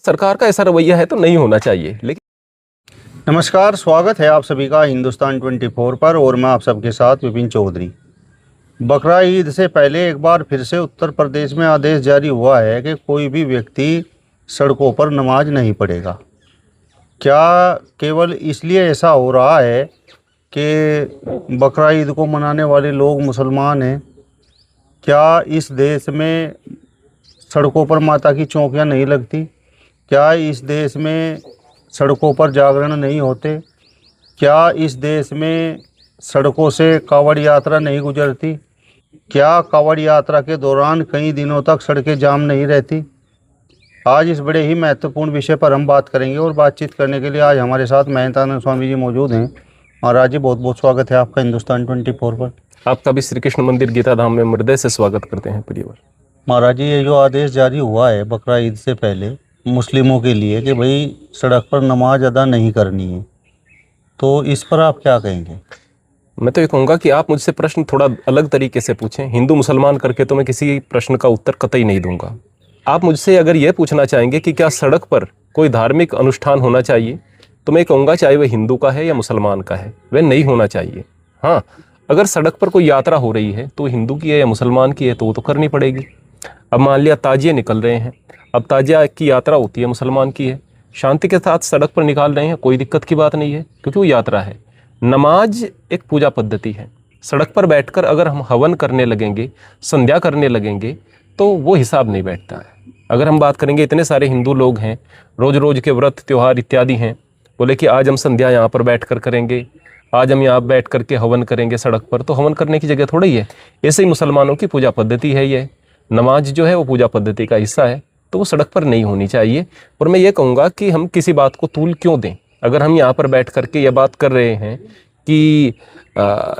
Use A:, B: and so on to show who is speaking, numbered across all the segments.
A: सरकार का ऐसा रवैया है तो नहीं होना चाहिए। लेकिन
B: नमस्कार, स्वागत है आप सभी का हिंदुस्तान 24 पर और मैं आप सबके साथ विपिन चौधरी। बकरा ईद से पहले एक बार फिर से उत्तर प्रदेश में आदेश जारी हुआ है कि कोई भी व्यक्ति सड़कों पर नमाज नहीं पढ़ेगा। क्या केवल इसलिए ऐसा हो रहा है कि बकरा ईद को मनाने वाले लोग मुसलमान हैं? क्या इस देश में सड़कों पर माता की चौकियां नहीं लगती? क्या इस देश में सड़कों पर जागरण नहीं होते? क्या इस देश में सड़कों से कांवड़ यात्रा नहीं गुजरती? क्या कांवड़ यात्रा के दौरान कई दिनों तक सड़कें जाम नहीं रहती? आज इस बड़े ही महत्वपूर्ण विषय पर हम बात करेंगे और बातचीत करने के लिए आज हमारे साथ महंतानंद स्वामी जी मौजूद हैं। महाराज जी, बहुत बहुत स्वागत है आपका हिंदुस्तान 24 पर।
A: आपका भी श्री कृष्ण मंदिर गीता धाम में हृदय से स्वागत करते हैं परिवार।
B: महाराज जी, ये जो आदेश जारी हुआ है बकरा ईद से पहले मुस्लिमों के लिए कि भाई सड़क पर नमाज अदा नहीं करनी है, तो इस पर आप क्या कहेंगे?
A: मैं तो ये कहूँगा कि आप मुझसे प्रश्न थोड़ा अलग तरीके से पूछें। हिंदू मुसलमान करके तो मैं किसी प्रश्न का उत्तर कतई नहीं दूंगा। आप मुझसे अगर ये पूछना चाहेंगे कि क्या सड़क पर कोई धार्मिक अनुष्ठान होना चाहिए, तो मैं कहूँगा चाहे वह हिंदू का है या मुसलमान का है, वह नहीं होना चाहिए। हाँ, अगर सड़क पर कोई यात्रा हो रही है तो हिंदू की है या मुसलमान की है तो वो तो करनी पड़ेगी। अब मान लिया ताजिए निकल रहे हैं, अब ताजिया की यात्रा होती है, मुसलमान की है, शांति के साथ सड़क पर निकाल रहे हैं, कोई दिक्कत की बात नहीं है क्योंकि वो यात्रा है। नमाज एक पूजा पद्धति है। सड़क पर बैठकर अगर हम हवन करने लगेंगे, संध्या करने लगेंगे, तो वो हिसाब नहीं बैठता है। अगर हम बात करेंगे, इतने सारे हिंदू लोग हैं, रोज रोज के व्रत त्योहार इत्यादि हैं, बोले कि आज हम संध्या यहाँ पर बैठ कर करेंगे, आज हम यहाँ बैठ करके हवन करेंगे सड़क पर, तो हवन करने की जगह थोड़ी है। ऐसे ही मुसलमानों की पूजा पद्धति है, ये नमाज जो है वो पूजा पद्धति का हिस्सा है, तो वो सड़क पर नहीं होनी चाहिए। और मैं ये कहूँगा कि हम किसी बात को तूल क्यों दें। अगर हम यहाँ पर बैठ करके ये बात कर रहे हैं कि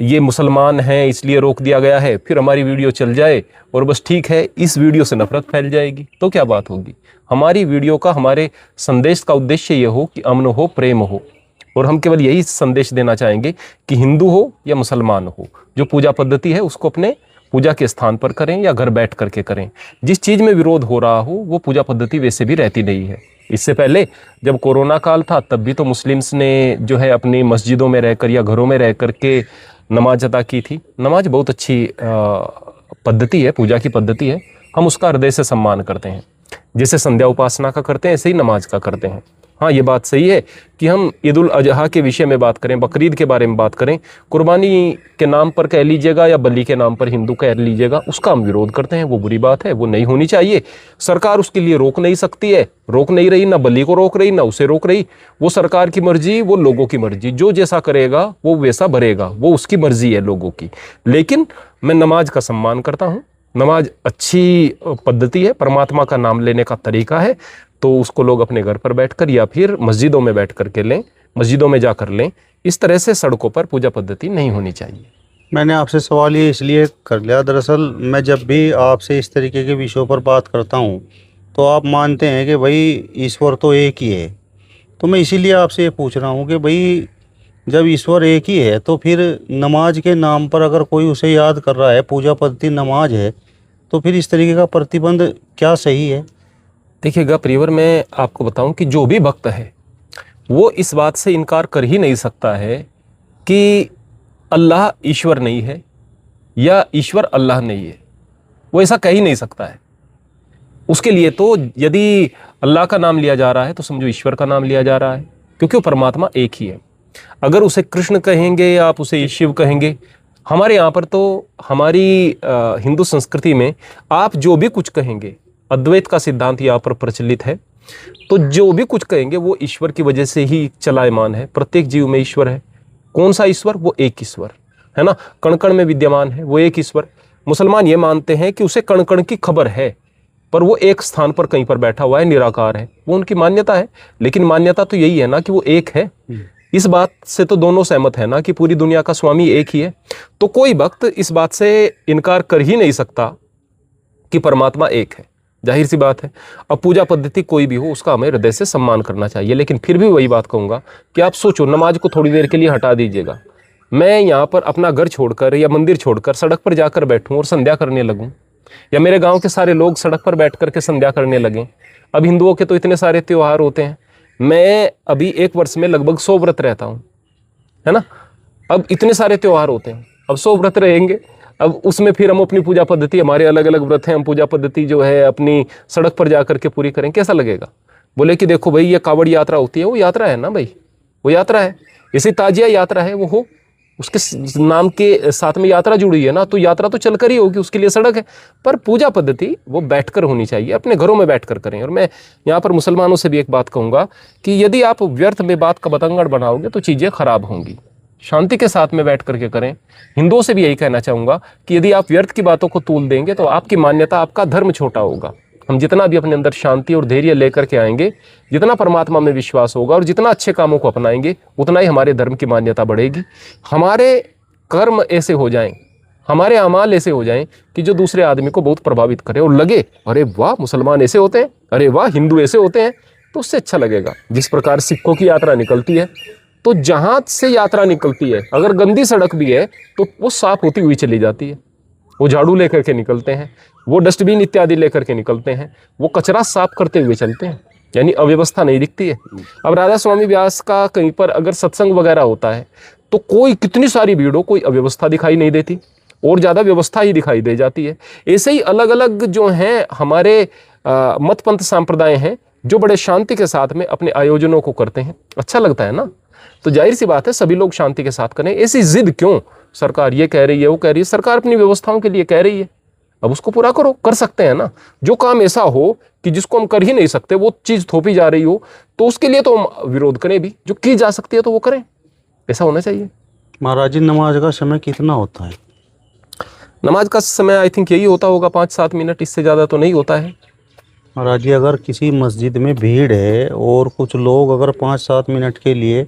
A: ये मुसलमान हैं इसलिए रोक दिया गया है, फिर हमारी वीडियो चल जाए और बस ठीक है, इस वीडियो से नफरत फैल जाएगी, तो क्या बात होगी। हमारी वीडियो का, हमारे संदेश का उद्देश्य ये हो कि अमन हो, प्रेम हो, और हम केवल यही संदेश देना चाहेंगे कि हिंदू हो या मुसलमान हो, जो पूजा पद्धति है उसको अपने पूजा के स्थान पर करें या घर बैठ करके करें। जिस चीज़ में विरोध हो रहा हो वो पूजा पद्धति वैसे भी रहती नहीं है। इससे पहले जब कोरोना काल था तब भी तो मुस्लिम्स ने जो है अपनी मस्जिदों में रहकर या घरों में रह कर के नमाज अदा की थी। नमाज बहुत अच्छी पद्धति है, पूजा की पद्धति है, हम उसका हृदय से सम्मान करते हैं। जैसे संध्या उपासना का करते हैं ऐसे ही नमाज का करते हैं। हाँ, ये बात सही है कि हम ईद उल अजहा के विषय में बात करें, बकरीद के बारे में बात करें, कुर्बानी के नाम पर कह लीजिएगा या बलि के नाम पर हिंदू कह लीजिएगा, उसका हम विरोध करते हैं। वो बुरी बात है, वो नहीं होनी चाहिए। सरकार उसके लिए रोक नहीं सकती है, रोक नहीं रही, ना बलि को रोक रही ना उसे रोक रही। वो सरकार की मर्जी, वो लोगों की मर्जी, जो जैसा करेगा वो वैसा भरेगा, वो उसकी मर्जी है लोगों की। लेकिन मैं नमाज का सम्मान करता हूँ। नमाज अच्छी पद्धति है, परमात्मा का नाम लेने का तरीका है, तो उसको लोग अपने घर पर बैठकर या फिर मस्जिदों में बैठ कर के लें, मस्जिदों में जाकर लें। इस तरह से सड़कों पर पूजा पद्धति नहीं होनी चाहिए।
B: मैंने आपसे सवाल ये इसलिए कर लिया, दरअसल मैं जब भी आपसे इस तरीके के विषयों पर बात करता हूँ तो आप मानते हैं कि भाई ईश्वर तो एक ही है। तो मैं इसीलिए आपसे ये पूछ रहा हूँ कि भाई जब ईश्वर एक ही है तो फिर नमाज के नाम पर अगर कोई उसे याद कर रहा है, पूजा पद्धति नमाज है, तो फिर इस तरीके का प्रतिबंध क्या सही है?
A: देखिएगा परिवार, मैं आपको बताऊं कि जो भी भक्त है वो इस बात से इनकार कर ही नहीं सकता है कि अल्लाह ईश्वर नहीं है या ईश्वर अल्लाह नहीं है। वो ऐसा कह ही नहीं सकता है। उसके लिए तो यदि अल्लाह का नाम लिया जा रहा है तो समझो ईश्वर का नाम लिया जा रहा है, क्योंकि वो परमात्मा एक ही है। अगर उसे कृष्ण कहेंगे या आप उसे शिव कहेंगे, हमारे यहाँ पर तो हमारी हिंदू संस्कृति में आप जो भी कुछ कहेंगे, अद्वैत का सिद्धांत यहाँ पर प्रचलित है, तो जो भी कुछ कहेंगे वो ईश्वर की वजह से ही चलायमान है। प्रत्येक जीव में ईश्वर है। कौन सा ईश्वर? वो एक ईश्वर है ना, कण कण में विद्यमान है वो एक ईश्वर। मुसलमान ये मानते हैं कि उसे कण कण की खबर है, पर वो एक स्थान पर कहीं पर बैठा हुआ है, निराकार है, वो उनकी मान्यता है। लेकिन मान्यता तो यही है ना कि वो एक है। इस बात से तो दोनों सहमत है ना कि पूरी दुनिया का स्वामी एक ही है। तो कोई भक्त इस बात से इनकार कर ही नहीं सकता कि परमात्मा एक है, जाहिर सी बात है। अब पूजा पद्धति कोई भी हो उसका हमें हृदय से सम्मान करना चाहिए। लेकिन फिर भी वही बात कहूंगा कि आप सोचो, नमाज को थोड़ी देर के लिए हटा दीजिएगा, मैं यहाँ पर अपना घर छोड़कर या मंदिर छोड़कर सड़क पर जाकर बैठूं और संध्या करने लगूं, या मेरे गांव के सारे लोग सड़क पर बैठ करके संध्या करने लगे। अब हिंदुओं के तो इतने सारे त्योहार होते हैं, मैं अभी एक वर्ष में लगभग 100 व्रत रहता हूँ, है ना। अब इतने सारे त्योहार होते हैं, अब 100 व्रत रहेंगे, अब उसमें फिर हम अपनी पूजा पद्धति, हमारे अलग अलग व्रत हैं, हम पूजा पद्धति जो है अपनी सड़क पर जा करके पूरी करें, कैसा लगेगा। बोले कि देखो भाई ये कावड़ यात्रा होती है, वो यात्रा है ना भाई, वो यात्रा है, इसी ताजिया यात्रा है, वो हो उसके नाम के साथ में यात्रा जुड़ी है ना, तो यात्रा तो चलकर ही होगी, उसके लिए सड़क है। पर पूजा पद्धति वो बैठकर होनी चाहिए, अपने घरों में बैठकर करें। और मैं यहाँ पर मुसलमानों से भी एक बात कहूँगा कि यदि आप व्यर्थ में बात का बतंगड़ बनाओगे तो चीज़ें खराब होंगी, शांति के साथ में बैठ करके करें। हिंदुओं से भी यही कहना चाहूँगा कि यदि आप व्यर्थ की बातों को तूल देंगे तो आपकी मान्यता, आपका धर्म छोटा होगा। हम जितना भी अपने अंदर शांति और धैर्य लेकर के आएंगे, जितना परमात्मा में विश्वास होगा और जितना अच्छे कामों को अपनाएंगे, उतना ही हमारे धर्म की मान्यता बढ़ेगी। हमारे कर्म ऐसे हो जाएं, हमारे अमाल ऐसे हो जाएं कि जो दूसरे आदमी को बहुत प्रभावित करे और लगे अरे वाह मुसलमान ऐसे होते हैं, अरे वाह हिंदू ऐसे होते हैं, तो उससे अच्छा लगेगा। जिस प्रकार सिखों की यात्रा निकलती है, तो जहाँ से यात्रा निकलती है अगर गंदी सड़क भी है तो वो साफ होती हुई चली जाती है। वो झाड़ू लेकर के निकलते हैं, वो डस्टबिन इत्यादि लेकर के निकलते हैं, वो कचरा साफ करते हुए चलते हैं, यानी अव्यवस्था नहीं दिखती है। अब राधा स्वामी व्यास का कहीं पर अगर सत्संग वगैरह होता है तो कोई कितनी सारी भीड़ हो, कोई अव्यवस्था दिखाई नहीं देती, और ज़्यादा व्यवस्था ही दिखाई दे जाती है। ऐसे ही अलग अलग जो हैं हमारे मत पंथ संप्रदाय हैं जो बड़े शांति के साथ में अपने आयोजनों को करते हैं, अच्छा लगता है ना। तो जाहिर सी बात है सभी लोग शांति के साथ करें। ऐसी जिद क्यों, सरकार ये कह रही है, वो कह रही है, सरकार अपनी व्यवस्थाओं के लिए कह रही है, अब उसको पूरा करो, कर सकते हैं ना। जो काम ऐसा हो कि जिसको हम कर ही नहीं सकते, वो चीज़ थोपी जा रही हो, तो उसके लिए तो हम विरोध करें भी, जो की जा सकती है तो वो करें, ऐसा होना चाहिए।
B: महाराज जी नमाज का समय कितना होता है?
A: नमाज का समय आई थिंक यही होता होगा 5-7 मिनट, इससे ज़्यादा तो नहीं होता है।
B: महाराज जी अगर किसी मस्जिद में भीड़ है और कुछ लोग अगर 5-7 मिनट के लिए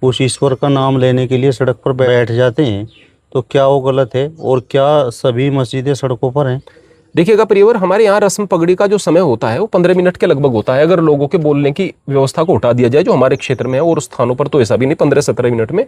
B: उस ईश्वर का नाम लेने के लिए सड़क पर बैठ जाते हैं, तो क्या वो गलत है? और क्या सभी मस्जिदें सड़कों पर हैं?
A: देखिएगा प्रियवर, हमारे यहाँ रस्म पगड़ी का जो समय होता है वो 15 मिनट के लगभग होता है, अगर लोगों के बोलने की व्यवस्था को हटा दिया जाए, जो हमारे क्षेत्र में है। और स्थानों पर तो ऐसा भी नहीं, 15-17 मिनट में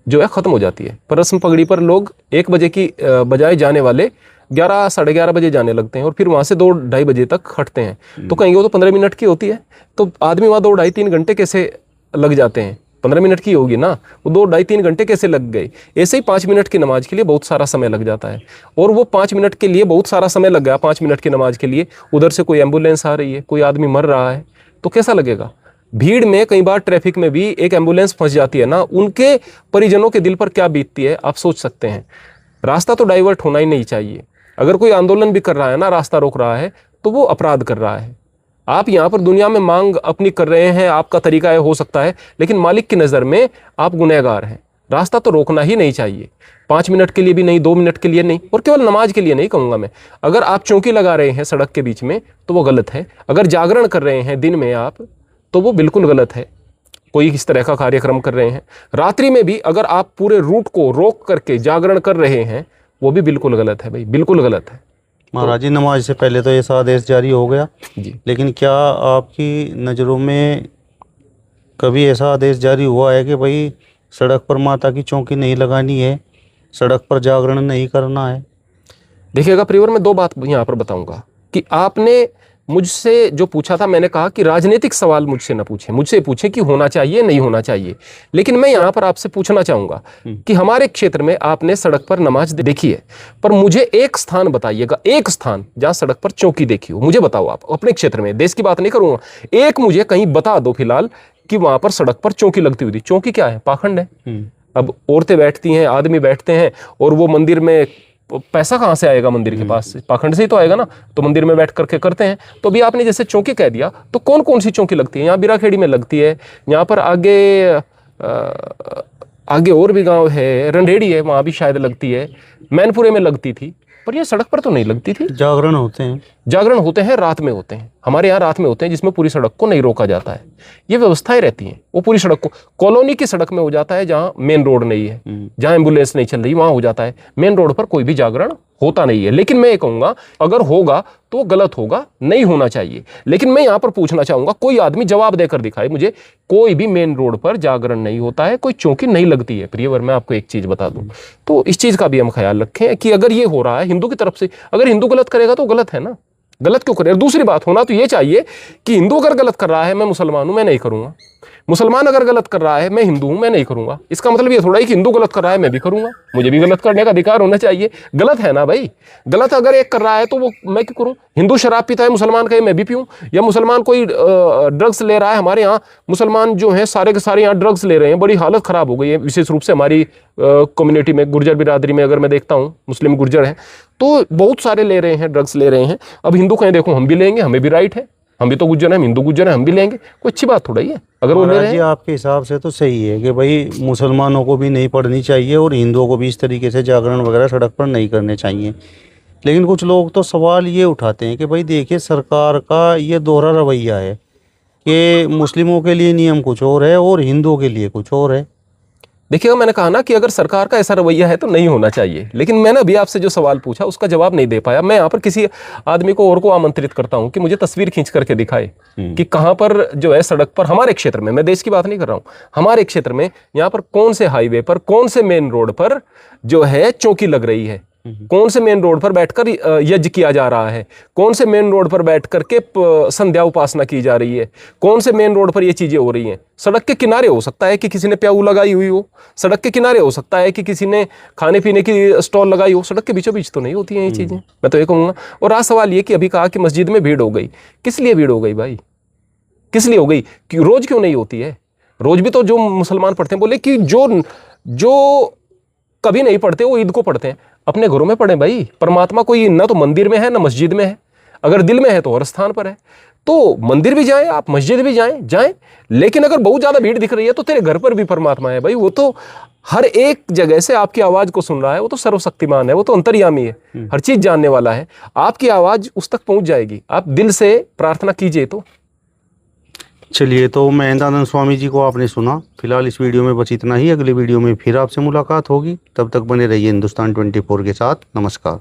A: जो है ख़त्म हो जाती है। पर रस्म पगड़ी पर लोग 1 बजे की बजाय जाने वाले 11, 11:30 बजे जाने लगते हैं और फिर वहाँ से 2-2:30 बजे तक हटते हैं। तो कहेंगे वो तो 15 मिनट की होती है, तो आदमी वहाँ 2-2.5-3 घंटे कैसे लग जाते हैं? 15 मिनट की होगी ना, वो 2-2.5-3 घंटे कैसे लग गए? ऐसे ही 5 मिनट की नमाज के लिए बहुत सारा समय लग जाता है। और वो 5 मिनट के लिए बहुत सारा समय लग गया, 5 मिनट की नमाज के लिए, उधर से कोई एम्बुलेंस आ रही है, कोई आदमी मर रहा है, तो कैसा लगेगा? भीड़ में कई बार ट्रैफिक में भी एक एम्बुलेंस फंस जाती है ना, उनके परिजनों के दिल पर क्या बीतती है आप सोच सकते हैं। रास्ता तो डाइवर्ट होना ही नहीं चाहिए। अगर कोई आंदोलन भी कर रहा है ना, रास्ता रोक रहा है, तो वो अपराध कर रहा है। आप यहाँ पर दुनिया में मांग अपनी कर रहे हैं, आपका तरीका है, हो सकता है, लेकिन मालिक की नज़र में आप गुनहगार हैं। रास्ता तो रोकना ही नहीं चाहिए, 5 मिनट के लिए भी नहीं, 2 मिनट के लिए नहीं, और केवल नमाज के लिए नहीं कहूँगा मैं। अगर आप चौकी लगा रहे हैं सड़क के बीच में तो वो गलत है। अगर जागरण कर रहे हैं दिन में आप, तो वो बिल्कुल गलत है। कोई इस तरह का कार्यक्रम कर रहे हैं, रात्रि में भी अगर आप पूरे रूट को रोक करके जागरण कर रहे हैं, वो भी बिल्कुल गलत है भाई, बिल्कुल गलत है।
B: महाराज जी नमाज से पहले तो ऐसा आदेश जारी हो गया
A: जी,
B: लेकिन क्या आपकी नज़रों में कभी ऐसा आदेश जारी हुआ है कि भाई सड़क पर माता की चौकी नहीं लगानी है, सड़क पर जागरण नहीं करना है?
A: देखिएगा प्रियवर, मैं 2 बात यहाँ पर बताऊंगा कि आपने मुझसे जो पूछा था, मैंने कहा कि राजनीतिक सवाल मुझसे न पूछें, मुझसे पूछें कि होना चाहिए नहीं होना चाहिए। लेकिन मैं यहाँ पर आपसे पूछना चाहूँगा कि हमारे क्षेत्र में आपने सड़क पर नमाज देखी है, पर मुझे एक स्थान बताइएगा, एक स्थान जहाँ सड़क पर चौकी देखी हो, मुझे बताओ आप अपने क्षेत्र में, देश की बात नहीं करूँगा, एक मुझे कहीं बता दो फिलहाल कि वहाँ पर सड़क पर चौकी लगती हुई थी। चौकी क्या है? पाखंड है। अब औरतें बैठती हैं, आदमी बैठते हैं, और वो मंदिर में पैसा कहाँ से आएगा? मंदिर के पास से, पाखंड से ही तो आएगा ना, तो मंदिर में बैठ करके करते हैं। तो अभी आपने जैसे चौकी कह दिया, तो कौन कौन सी चौकी लगती है? यहाँ बिराखेड़ी में लगती है, यहाँ पर आगे और भी गांव है, रंडेड़ी है, वहाँ भी शायद लगती है, मैनपुरे में लगती थी, पर ये सड़क पर तो नहीं लगती थी।
B: जागरण होते हैं?
A: जागरण होते हैं, रात में होते हैं। हमारे यहाँ रात में होते हैं जिसमें पूरी सड़क को नहीं रोका जाता है। ये व्यवस्थाएं रहती हैं, वो पूरी सड़क को, कॉलोनी की सड़क में हो जाता है जहाँ मेन रोड नहीं है, जहाँ एम्बुलेंस नहीं चल रही वहाँ हो जाता है। मेन रोड पर कोई भी जागरण होता नहीं है। लेकिन मैं ये कहूँगा अगर होगा तो वो गलत होगा, नहीं होना चाहिए। लेकिन मैं यहाँ पर पूछना चाहूँगा, कोई आदमी जवाब देकर दिखाए मुझे, कोई भी मेन रोड पर जागरण नहीं होता है, कोई चौकी नहीं लगती है। प्रियवर, मैं आपको एक चीज़ बता दूँ, तो इस चीज़ का भी हम ख्याल रखें कि अगर ये हो रहा है हिंदू की तरफ से, अगर हिंदू गलत करेगा तो गलत है ना, गलत क्यों करे। और दूसरी बात, होना तो ये चाहिए कि हिंदू अगर गलत कर रहा है, मैं मुसलमान हूं मैं नहीं करूंगा, मुसलमान अगर गलत कर रहा है, मैं हिंदू हूं मैं नहीं करूंगा। इसका मतलब ये थोड़ा ही कि हिंदू गलत कर रहा है मैं भी करूंगा, मुझे भी गलत करने का अधिकार होना चाहिए। गलत है ना भाई, गलत अगर एक कर रहा है तो वो मैं क्यों करूं। हिंदू शराब पीता है, मुसलमान कहे मैं भी पीऊं, या मुसलमान कोई ड्रग्स ले रहा है, हमारे यहाँ मुसलमान जो हैं सारे के सारे यहाँ ड्रग्स ले रहे हैं, बड़ी हालत खराब हो गई है, विशेष रूप से हमारी कम्युनिटी में, गुर्जर बिरादरी में अगर मैं देखता हूँ, मुस्लिम गुर्जर हैं तो बहुत सारे ले रहे हैं, ड्रग्स ले रहे हैं। अब हिंदू कहें देखो हम भी लेंगे, हमें भी राइट है, हम भी तो गुज्जर हैं, हिंदू गुज्जर हैं, हम भी लेंगे, कोई अच्छी बात थोड़ा ही है अगर वो ले रहे
B: जी
A: हैं।
B: आपके हिसाब से तो सही है कि भाई मुसलमानों को भी नहीं पढ़नी चाहिए और हिंदुओं को भी इस तरीके से जागरण वगैरह सड़क पर नहीं करने चाहिए। लेकिन कुछ लोग तो सवाल ये उठाते हैं कि भाई देखिए सरकार का ये दोहरा रवैया है कि मुस्लिमों के लिए नियम कुछ और है और हिंदुओं के लिए कुछ और है।
A: देखिएगा, मैंने कहा ना कि अगर सरकार का ऐसा रवैया है तो नहीं होना चाहिए। लेकिन मैंने अभी आपसे जो सवाल पूछा उसका जवाब नहीं दे पाया। मैं यहाँ पर किसी आदमी को और को आमंत्रित करता हूँ कि मुझे तस्वीर खींच करके दिखाए कि कहाँ पर जो है सड़क पर, हमारे क्षेत्र में, मैं देश की बात नहीं कर रहा हूँ, हमारे क्षेत्र में यहाँ पर कौन से हाईवे पर, कौन से मेन रोड पर जो है चौकी लग रही है, कौन से मेन रोड पर बैठकर यज्ञ किया जा रहा है, कौन से मेन रोड पर बैठ करके संध्या उपासना की जा रही है, कौन से मेन रोड पर ये चीजें हो रही हैं। सड़क के किनारे हो सकता है कि किसी ने प्याऊ लगाई हुई हो, सड़क के किनारे हो सकता है कि किसी ने खाने पीने की स्टॉल लगाई हो, सड़क के बीचों बीच तो नहीं होती हैं ये चीजें, मैं तो ये कहूँगा। और आज सवाल ये कि अभी कहा कि मस्जिद में भीड़ हो गई, किस लिए भीड़ हो गई भाई, किस लिए हो गई, रोज क्यों नहीं होती है। रोज भी तो जो मुसलमान पढ़ते हैं, बोले कि जो कभी नहीं पढ़ते वो ईद को पढ़ते हैं, अपने घरों में पढ़ें भाई। परमात्मा कोई ना तो मंदिर में है ना मस्जिद में है, अगर दिल में है तो हर स्थान पर है। तो मंदिर भी जाएं आप, मस्जिद भी जाएं, लेकिन अगर बहुत ज्यादा भीड़ दिख रही है तो तेरे घर पर भी परमात्मा है भाई, वो तो हर एक जगह से आपकी आवाज को सुन रहा है, वो तो सर्वशक्तिमान है, वो तो अंतर्यामी है, हर चीज जानने वाला है। आपकी आवाज उस तक पहुंच जाएगी, आप दिल से प्रार्थना कीजिए। तो
B: चलिए, तो महेंद्रानंद स्वामी जी को आपने सुना। फिलहाल इस वीडियो में बस इतना ही। अगली वीडियो में फिर आपसे मुलाकात होगी, तब तक बने रहिए हिंदुस्तान 24 के साथ। नमस्कार।